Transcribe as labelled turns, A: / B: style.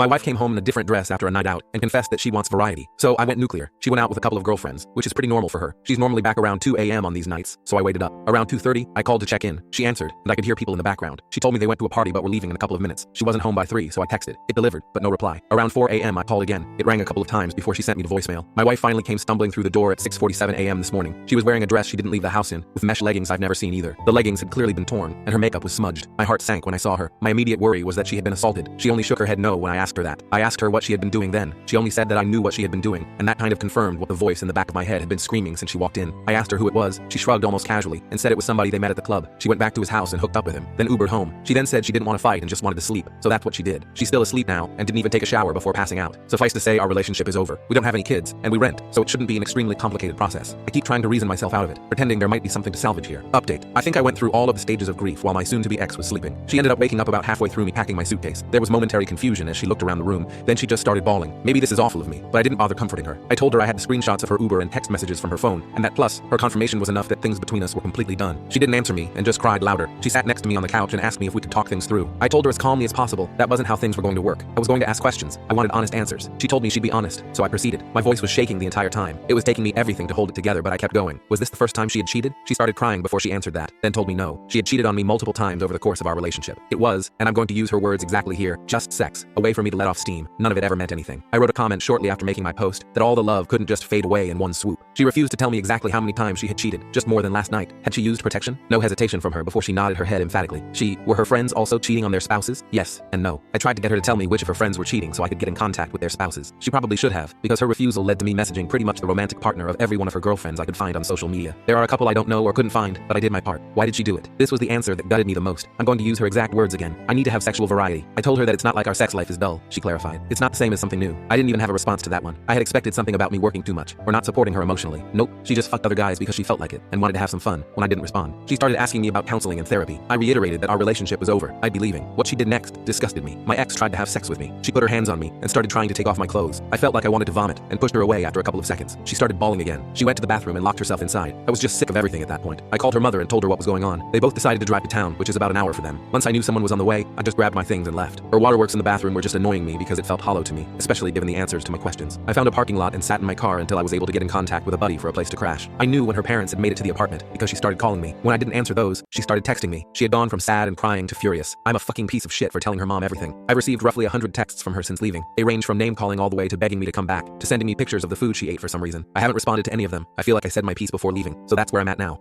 A: My wife came home in a different dress after a night out and confessed that she wants variety. So I went nuclear. She went out with a couple of girlfriends, which is pretty normal for her. She's normally back around 2 a.m. on these nights, so I waited up. Around 2:30, I called to check in. She answered, and I could hear people in the background. She told me they went to a party but were leaving in a couple of minutes. She wasn't home by 3, so I texted. It delivered, but no reply. Around 4 a.m. I called again. It rang a couple of times before she sent me to voicemail. My wife finally came stumbling through the door at 6:47 a.m. this morning. She was wearing a dress she didn't leave the house in, with mesh leggings I've never seen either. The leggings had clearly been torn, and her makeup was smudged. My heart sank when I saw her. My immediate worry was that she had been assaulted. She only shook her head no when I asked her that. I asked her what she had been doing then. She only said that I knew what she had been doing, and that kind of confirmed what the voice in the back of my head had been screaming since she walked in. I asked her who it was. She shrugged almost casually and said it was somebody they met at the club. She went back to his house and hooked up with him, then Ubered home. She then said she didn't want to fight and just wanted to sleep, so that's what she did. She's still asleep now and didn't even take a shower before passing out. Suffice to say, our relationship is over. We don't have any kids, and we rent, so it shouldn't be an extremely complicated process. I keep trying to reason myself out of it, pretending there might be something to salvage here. Update. I think I went through all of the stages of grief while my soon-to-be ex was sleeping. She ended up waking up about halfway through me packing my suitcase. There was momentary confusion as she looked around the room, then she just started bawling. Maybe this is awful of me, but I didn't bother comforting her. I told her I had the screenshots of her Uber and text messages from her phone, and that plus, her confirmation was enough that things between us were completely done. She didn't answer me and just cried louder. She sat next to me on the couch and asked me if we could talk things through. I told her as calmly as possible that wasn't how things were going to work. I was going to ask questions. I wanted honest answers. She told me she'd be honest, so I proceeded. My voice was shaking the entire time. It was taking me everything to hold it together, but I kept going. Was this the first time she had cheated? She started crying before she answered that, then told me no. She had cheated on me multiple times over the course of our relationship. It was, and I'm going to use her words exactly here, just sex. A way for me to let off steam. None of it ever meant anything. I wrote a comment shortly after making my post that all the love couldn't just fade away in one swoop. She refused to tell me exactly how many times she had cheated, just more than last night. Had she used protection? No hesitation from her before she nodded her head emphatically. Were her friends also cheating on their spouses? Yes and no. I tried to get her to tell me which of her friends were cheating so I could get in contact with their spouses. She probably should have, because her refusal led to me messaging pretty much the romantic partner of every one of her girlfriends I could find on social media. There are a couple I don't know or couldn't find, but I did my part. Why did she do it? This was the answer that gutted me the most. I'm going to use her exact words again. I need to have sexual variety. I told her that it's not like our sex life is dull, she clarified. It's not the same as something new. I didn't even have a response to that one. I had expected something about me working too much, or not supporting her emotionally. Nope, she just fucked other guys because she felt like it, and wanted to have some fun, when I didn't respond. She started asking me about counseling and therapy. I reiterated that our relationship was over. I'd be leaving. What she did next disgusted me. My ex tried to have sex with me. She put her hands on me and started trying to take off my clothes. I felt like I wanted to vomit and pushed her away after a couple of seconds. She started bawling again. She went to the bathroom and locked herself inside. I was just sick of everything at that point. I called her mother and told her what was going on. They both decided to drive to town, which is about an hour for them. Once I knew someone was on the way, I just grabbed my things and left. Her waterworks in the bathroom were just annoying me because it felt hollow to me, especially given the answers to my questions. I found a parking lot and sat in my car until I was able to get in contact with a buddy for a place to crash. I knew when her parents had made it to the apartment because she started calling me. When I didn't answer those, she started texting me. She had gone from sad and crying to furious. I'm a fucking piece of shit for telling her mom everything. I've received roughly 100 texts from her since leaving. They range from name calling all the way to begging me to come back, to sending me pictures of the food she ate for some reason. I haven't responded to any of them. I feel like I said my piece before leaving, so that's where I'm at now.